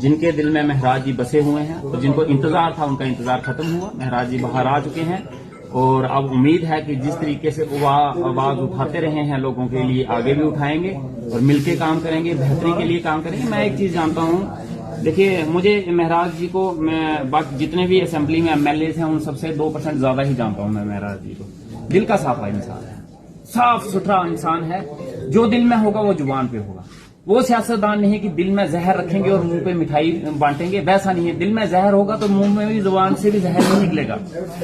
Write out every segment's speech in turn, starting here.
जिनके दिल में महराज जी बसे हुए हैं और जिनको इंतजार था उनका इंतजार खत्म हुआ। महराज जी बाहर आ चुके हैं और अब उम्मीद है कि जिस तरीके से वो आवाज उठाते रहे हैं लोगों के लिए आगे भी उठाएंगे और मिलके काम करेंगे, बेहतरी के लिए काम करेंगे। मैं एक चीज जानता हूँ, देखिए मुझे महराज जी को मैं बाकी जितने भी असेंबली में एमएलए हैं उन सबसे 2% ज्यादा ही जानता हूँ मैं महराज जी को। दिल का साफा इंसान है, साफ सुथरा इंसान है। जो दिल में होगा वो जुबान पे होगा। वो सियासतदान नहीं है कि दिल में जहर रखेंगे और मुंह पे मिठाई बांटेंगे, वैसा नहीं है। दिल में जहर होगा तो मुंह में भी जुबान से भी जहर नहीं निकलेगा।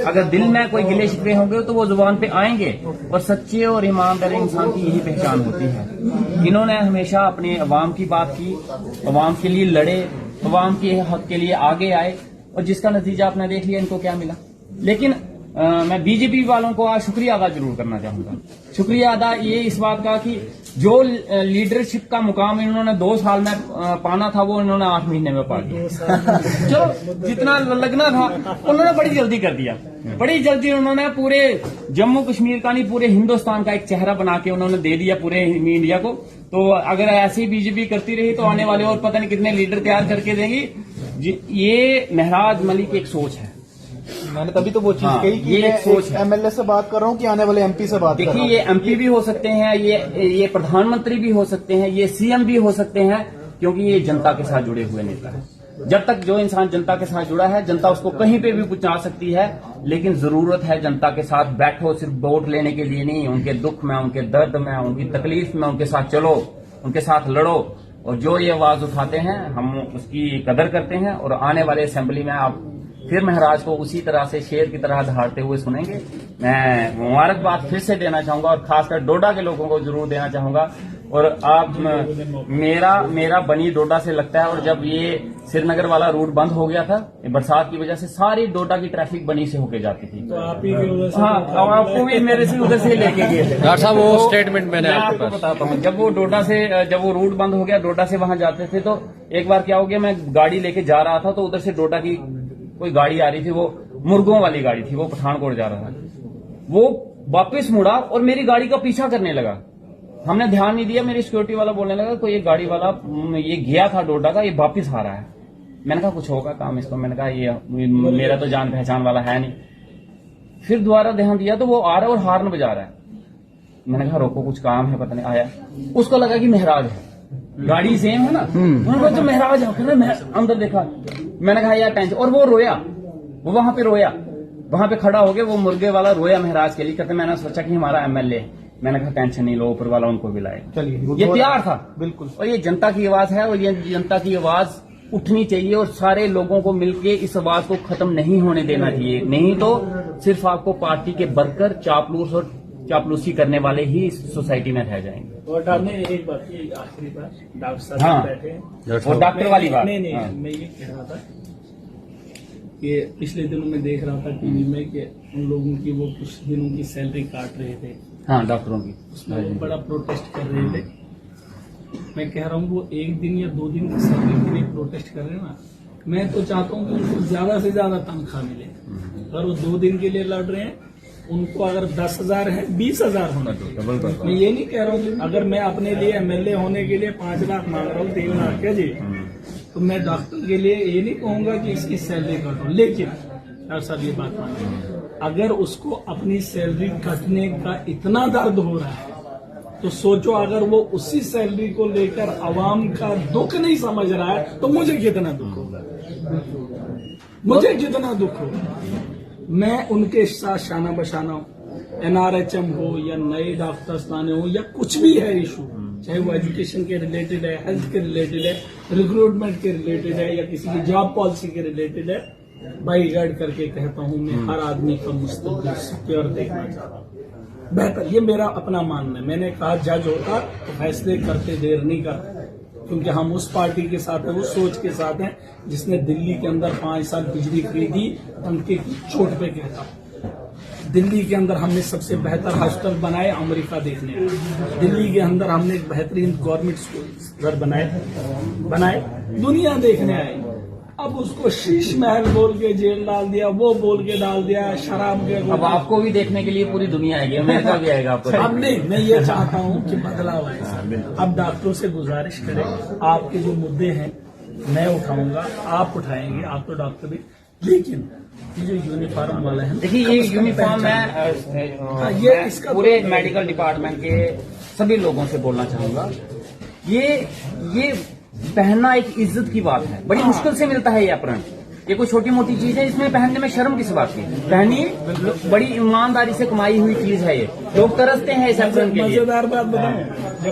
अगर दिल में कोई गिले शिकवे होंगे तो वो जुबान पे आएंगे। और सच्चे और ईमानदार इंसान की यही पहचान होती है। इन्होंने हमेशा अपने अवाम की बात की, अवाम के लिए लड़े, अवाम के हक के लिए आगे आए और जिसका नतीजा आपने देख लिया इनको क्या मिला। लेकिन मैं बीजेपी वालों को आज शुक्रिया अदा जरूर करना चाहूंगा। शुक्रिया अदा ये इस बात का कि जो लीडरशिप का मुकाम इन्होंने 2 साल में पाना था वो इन्होंने 8 महीने में पा लिया। चलो जितना लगना था उन्होंने बड़ी जल्दी कर दिया। बड़ी जल्दी उन्होंने पूरे जम्मू कश्मीर का नहीं पूरे हिंदुस्तान का एक चेहरा बना के उन्होंने दे दिया पूरे इंडिया को। तो अगर ऐसे ही बीजेपी करती रही तो आने वाले और पता नहीं कितने लीडर तैयार करके देंगी। ये महराज मलिक की एक सोच है। मैंने तभी तो वो चीज कही कि ये सोच है। एमएलए से बात कर रहा हूँ कि आने वाले एमपी से बात कर रहा हूँ। देखिए ये एमपी भी हो सकते हैं, ये प्रधानमंत्री भी हो सकते हैं, ये सीएम भी हो सकते हैं, क्योंकि ये जनता के साथ जुड़े हुए नेता है। जब तक जो इंसान जनता के साथ जुड़ा है जनता उसको कहीं पे भी पहुंचा सकती है। लेकिन जरूरत है जनता के साथ बैठो, सिर्फ वोट लेने के लिए नहीं। उनके दुख में, उनके दर्द में, उनकी तकलीफ में उनके साथ चलो, उनके साथ लड़ो। और जो ये आवाज उठाते हैं हम उसकी कदर करते हैं। और आने वाले असेंबली में आप फिर महराज को उसी तरह से शेर की तरह दहाड़ते हुए सुनेंगे। मैं मुबारकबाद फिर से देना चाहूंगा और खासकर डोडा के लोगों को जरूर देना चाहूंगा। और आप मेरा बनी डोडा से लगता है। और जब ये श्रीनगर वाला रूट बंद हो गया था बरसात की वजह से, सारी डोडा की ट्रैफिक बनी से होके जाती थी। तो आप ही की वजह से हाँ, आपको भी मेरे से उधर से लेके गए थे डॉक्टर साहब। वो स्टेटमेंट मैंने आपको बताता हूँ। जब वो डोडा से जब वो रूट बंद हो गया, डोडा से वहां जाते थे तो एक बार क्या हो गया, मैं गाड़ी लेके जा रहा था तो उधर से डोडा की कोई गाड़ी आ रही थी, वो मुर्गों वाली गाड़ी थी, वो पठानकोट जा रहा था। वो वापस मुड़ा और मेरी गाड़ी का पीछा करने लगा। हमने ध्यान नहीं दिया, मेरी सिक्योरिटी वाला बोलने लगा कोई ये गाड़ी वाला ये गया था डोडा का, ये वापस आ रहा है। मैंने कहा कुछ होगा काम इसको। मैंने कहा ये मेरा तो जान पहचान वाला है नहीं। फिर दोबारा ध्यान दिया तो वो आ रहा है और हार्न बजा रहा है। मैंने कहा रोको कुछ काम है, पता नहीं। आया, उसको लगा कि महराज है, गाड़ी सेम है ना, उन्होंने कहा तो महराज है। मैं अंदर देखा, मैंने कहा यार टेंशन। और वो रोया, वो वहां पे रोया, वहां पे खड़ा हो गया वो मुर्गे वाला रोया महराज के लिए। कहते मैंने सोचा कि हमारा एमएलए है। मैंने कहा टेंशन नहीं लो, ऊपर वाला उनको भी लाए। चलिए, ये प्यार था बिल्कुल। और ये जनता की आवाज है और ये जनता की आवाज उठनी चाहिए और सारे लोगों को मिलके इस आवाज को खत्म नहीं होने देना चाहिए। नहीं तो सिर्फ आपको पार्टी के वर्कर चापलूस और चापलूसी करने वाले ही इस सोसाइटी में रह जाएंगे। और आपने एक बात की, आखिरी बात, डॉक्टर साहब हाँ, बैठे हैं और डॉक्टर वाली बात नहीं, हाँ। मैं ये कह रहा था कि पिछले दिनों में देख रहा था टीवी में कि उन लोगों की वो कुछ दिनों की सैलरी काट रहे थे। हाँ, डॉक्टरों की उसमें वो बड़ा प्रोटेस्ट कर रहे थे। मैं कह रहा हूँ वो 1 दिन या 2 दिन की सैलरी के लिए प्रोटेस्ट कर रहे हैं ना। मैं तो चाहता हूँ कि उनको ज्यादा से ज्यादा तनख्वाह मिले। अगर वो 2 दिन के लिए लड़ रहे हैं, उनको अगर 10,000 है 20,000 होना चाहिए। मैं ये नहीं कह रहा हूँ कि अगर मैं अपने लिए एमएलए होने के लिए 5 लाख मांग रहा हूँ, 3 लाख क्या जी, तो मैं डॉक्टर के लिए ये नहीं कहूंगा कि इसकी सैलरी कटो। लेकिन डॉक्टर साहब ये बात मानिए, अगर उसको अपनी सैलरी कटने का इतना दर्द हो रहा है तो सोचो अगर वो उसी सैलरी को लेकर आवाम का दुख नहीं समझ रहा है तो मुझे कितना दुख होगा, मुझे कितना दुख होगा। मैं उनके साथ शाना बशाना हूं। एनआरएचएम हो या नए डॉक्टर्स लाने हो या कुछ भी है इशू, चाहे वो एजुकेशन के रिलेटेड है, हेल्थ के रिलेटेड है, रिक्रूटमेंट के रिलेटेड है या किसी की जॉब पॉलिसी के रिलेटेड है, बाई गाइड करके कहता हूं मैं हर आदमी का मुस्तकबिल सिक्योर देखना चाहता हूं, बेहतर। ये मेरा अपना मानना है। मैंने कहा जज होता तो फैसले करते देर नहीं करता, क्योंकि हम उस पार्टी के साथ हैं, उस सोच के साथ हैं जिसने दिल्ली के अंदर 5 साल बिजली खरीदी पंखे की चोट पे कहता। दिल्ली के अंदर हमने सबसे बेहतर हॉस्टल बनाए अमेरिका देखने आए। दिल्ली के अंदर हमने एक बेहतरीन गवर्नमेंट स्कूल घर बनाए दुनिया देखने आए। अब उसको शीश महल बोल के जेल डाल दिया, वो बोल के डाल दिया शराब के। अब आपको भी देखने के लिए पूरी दुनिया आएगी, अमेरिका भी आएगा आपको। अब नहीं, मैं ये चाहता हूँ कि बदलाव आए। अब डॉक्टरों से गुजारिश करें, आपके जो मुद्दे हैं मैं उठाऊंगा, आप उठाएंगे, आप तो डॉक्टर भी, लेकिन ये जो यूनिफॉर्म वाला है, देखिए ये यूनिफॉर्म ये मैं इसका पूरे मेडिकल डिपार्टमेंट के सभी लोगों से बोलना चाहूंगा, ये पहनना एक इज्जत की बात है। बड़ी मुश्किल से मिलता है ये अपरण, ये कोई छोटी मोटी चीज है, इसमें पहनने में शर्म किस बात की? पहनिए, बड़ी ईमानदारी से कमाई हुई चीज है ये। लोग तरसते हैं इस अपरण के लिए। मजेदार बात बताऊं, जब